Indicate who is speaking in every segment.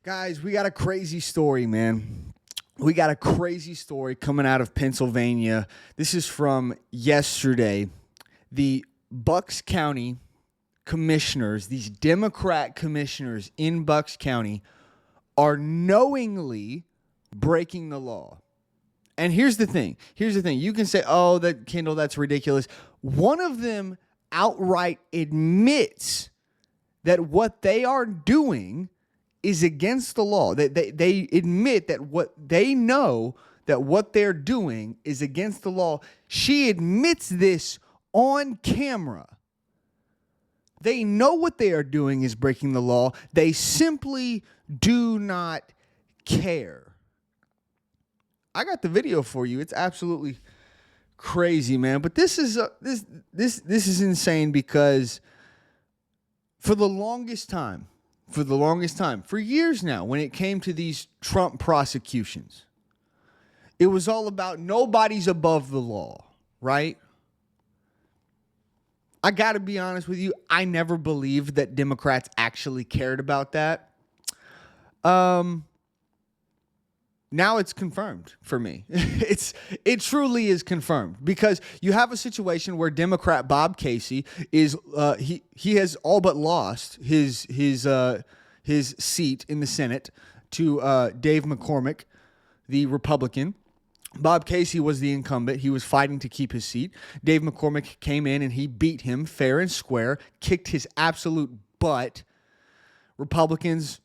Speaker 1: Guys, we got a crazy story, man. We got a crazy story coming out of Pennsylvania. This is from yesterday. The Bucks County commissioners, these Democrat commissioners in Bucks County, are knowingly breaking the law. And here's the thing. You can say, oh, Kendall, that's ridiculous. One of them outright admits that what they are doing is against the law. They admit that what they know, that what they're doing is against the law. She admits this on camera. They know what they are doing is breaking the law. They simply do not care. I got the video for you. It's absolutely crazy, man. But this is insane because for the longest time, for years now, when it came to these Trump prosecutions, it was all about nobody's above the law, right? I got to be honest with you. I never believed that Democrats actually cared about that. Now it's confirmed for me. It truly is confirmed because you have a situation where Democrat Bob Casey is he has all but lost his seat in the Senate to Dave McCormick, the Republican. Bob Casey was the incumbent. He was fighting to keep his seat. Dave McCormick came in and he beat him fair and square, kicked his absolute butt. Republicans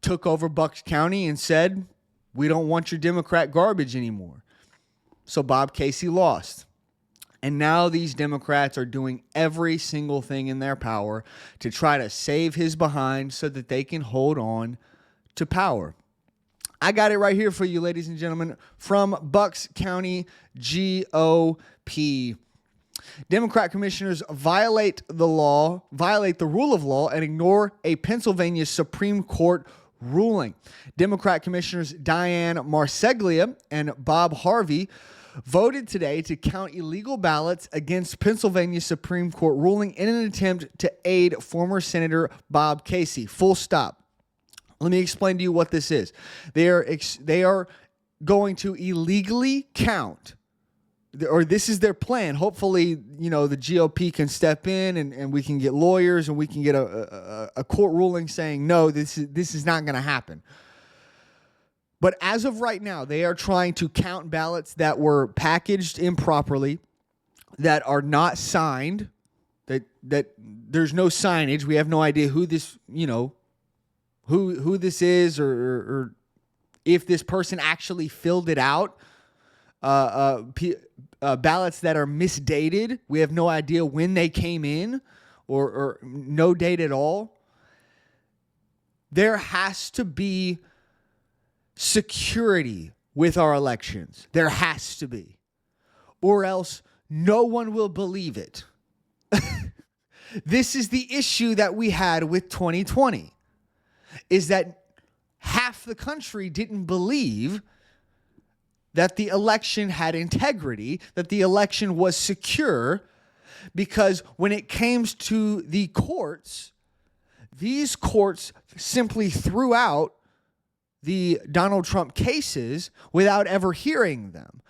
Speaker 1: took over Bucks County and said, we don't want your Democrat garbage anymore. So Bob Casey lost. And now these Democrats are doing every single thing in their power to try to save his behind so that they can hold on to power. I got it right here for you, ladies and gentlemen, from Bucks County GOP. Democrat commissioners violate the rule of law, and ignore a Pennsylvania Supreme Court ruling. Democrat commissioners Diane Marseglia and Bob Harvey voted today to count illegal ballots against Pennsylvania Supreme Court ruling in an attempt to aid former Senator Bob Casey. Full stop. Let me explain to you what this is. They are going to illegally count, or this is their plan. Hopefully, the GOP can step in and we can get lawyers and we can get a court ruling saying, no, this is not going to happen. But as of right now, they are trying to count ballots that were packaged improperly, that are not signed, that there's no signage. We have no idea who this, who this is or if this person actually filled it out. Ballots that are misdated. We have no idea when they came in or no date at all. There has to be security with our elections. There has to be. Or else no one will believe it. This is the issue that we had with 2020. Is that half the country didn't believe that the election had integrity, that the election was secure, because when it came to the courts, these courts simply threw out the Donald Trump cases without ever hearing them.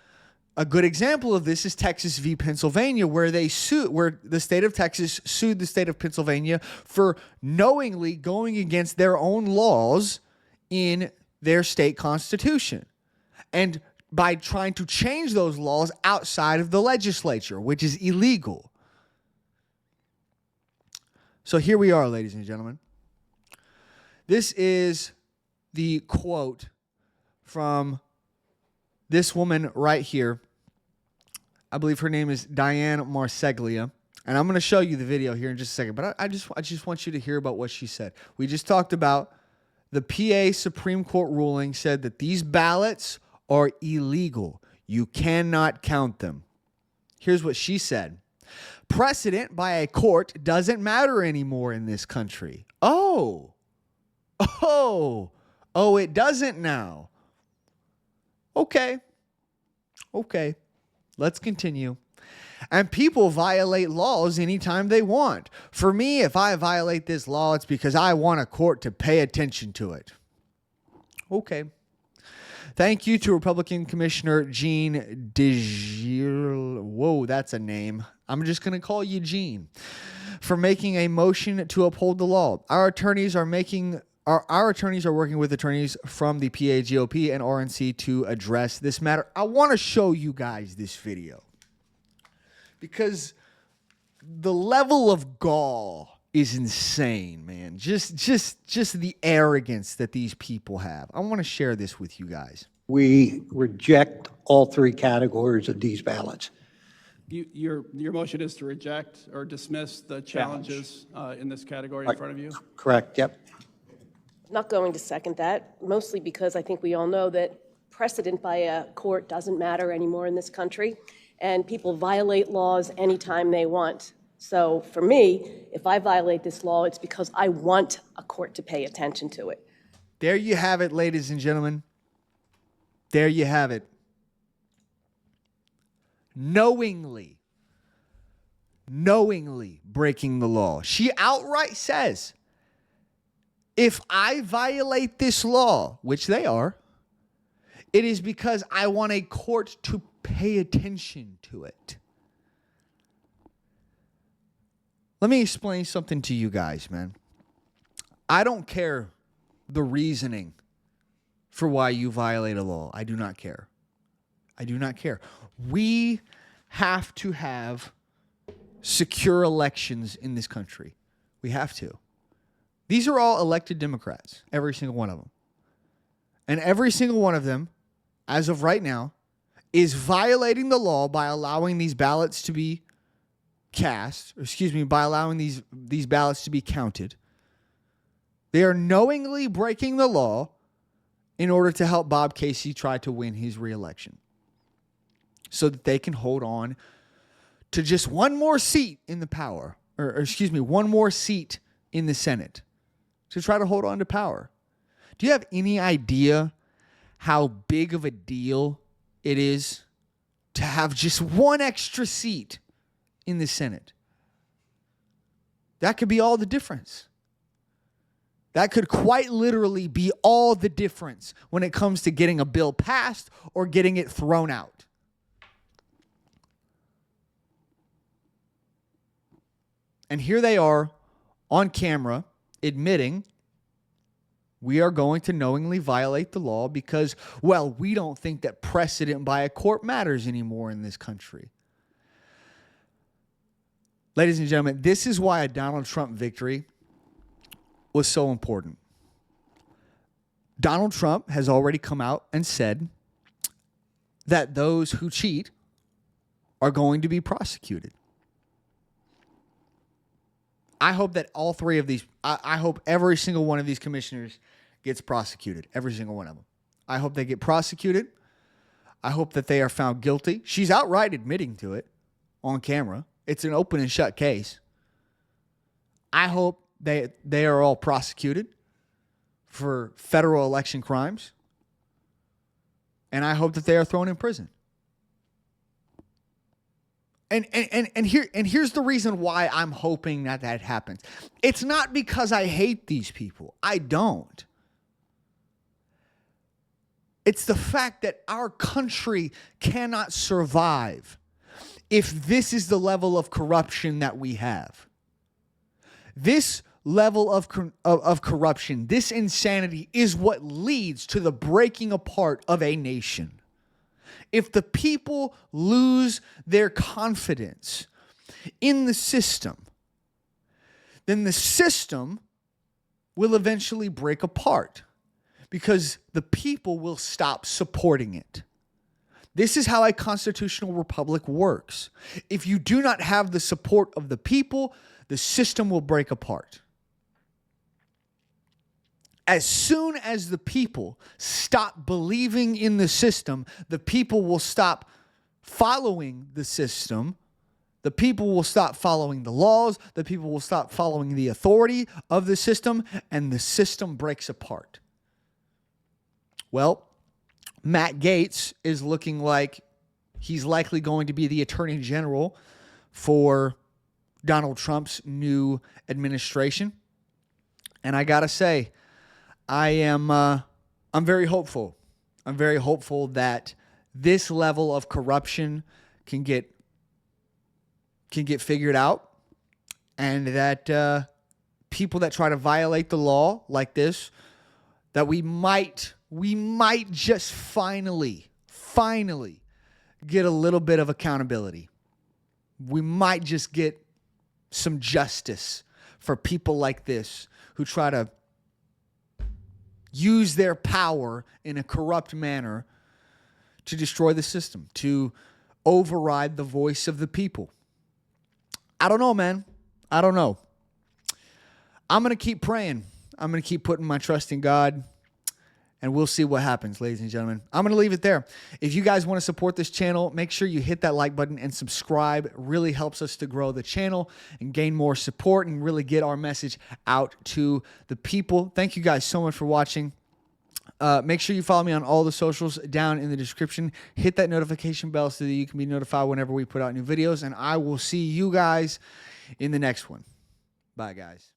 Speaker 1: A good example of this is Texas v. Pennsylvania, where the state of Texas sued the state of Pennsylvania for knowingly going against their own laws in their state constitution, and by trying to change those laws outside of the legislature, which is illegal. So here we are, ladies and gentlemen. This is the quote from this woman right here. I believe her name is Diane Marseglia. And I'm going to show you the video here in just a second. But I just want you to hear about what she said. We just talked about the PA Supreme Court ruling said that these ballots are illegal. You cannot count them. Here's what she said. Precedent by a court doesn't matter anymore in this country. Oh, it doesn't now. Okay. Let's continue. And people violate laws anytime they want. For me, if I violate this law, it's because I want a court to pay attention to it. Okay. Thank you to Republican Commissioner Gene DeGill. Whoa, that's a name. I'm just going to call you Gene. For making a motion to uphold the law. Our attorneys are working with attorneys from the PA GOP and RNC to address this matter. I want to show you guys this video because the level of gall is insane, man. Just the arrogance that these people have. I want to share this with you guys.
Speaker 2: We reject all three categories of these ballots.
Speaker 3: Your motion is to reject or dismiss the challenges in this category in front of you?
Speaker 2: Correct, yep.
Speaker 4: Not going to second that, mostly because I think we all know that precedent by a court doesn't matter anymore in this country, and people violate laws anytime they want. So for me, if I violate this law, it's because I want a court to pay attention to it.
Speaker 1: There you have it, ladies and gentlemen. There you have it. Knowingly breaking the law. She outright says, if I violate this law, which they are, it is because I want a court to pay attention to it. Let me explain something to you guys, man. I don't care the reasoning for why you violate a law. I do not care. I do not care. We have to have secure elections in this country. We have to. These are all elected Democrats, every single one of them. And every single one of them, as of right now, is violating the law by allowing these ballots to be cast, by allowing these ballots to be counted. They are knowingly breaking the law in order to help Bob Casey try to win his reelection, so that they can hold on to just one more seat in the power, one more seat in the Senate to try to hold on to power. Do you have any idea how big of a deal it is to have just one extra seat in the Senate? That could be all the difference. That could quite literally be all the difference when it comes to getting a bill passed or getting it thrown out. And here they are on camera admitting we are going to knowingly violate the law because, well, we don't think that precedent by a court matters anymore in this country. Ladies and gentlemen, this is why a Donald Trump victory was so important. Donald Trump has already come out and said that those who cheat are going to be prosecuted. I hope that all three of these, I hope every single one of these commissioners gets prosecuted. Every single one of them. I hope they get prosecuted. I hope that they are found guilty. She's outright admitting to it on camera. It's an open and shut case. I hope they are all prosecuted for federal election crimes. And I hope that they are thrown in prison. And here's the reason why I'm hoping that happens. It's not because I hate these people. I don't. It's the fact that our country cannot survive if this is the level of corruption that we have. This level of corruption, this insanity is what leads to the breaking apart of a nation. If the people lose their confidence in the system, then the system will eventually break apart because the people will stop supporting it. This is how a constitutional republic works. If you do not have the support of the people, the system will break apart. As soon as the people stop believing in the system, the people will stop following the system. The people will stop following the laws. The people will stop following the authority of the system, and the system breaks apart. Well, Matt Gaetz is looking like he's likely going to be the Attorney General for Donald Trump's new administration. And I got to say, I am I'm very hopeful. I'm very hopeful that this level of corruption can get figured out, and that people that try to violate the law like this, that we might just finally get a little bit of accountability. We might just get some justice for people like this who try to use their power in a corrupt manner to destroy the system, to override the voice of the people. I don't know, man. I don't know. I'm going to keep praying. I'm going to keep putting my trust in God, and we'll see what happens, ladies and gentlemen. I'm going to leave it there. If you guys want to support this channel, make sure you hit that like button and subscribe. It really helps us to grow the channel and gain more support and really get our message out to the people. Thank you guys so much for watching. Make sure you follow me on all the socials down in the description. Hit that notification bell so that you can be notified whenever we put out new videos, and I will see you guys in the next one. Bye, guys.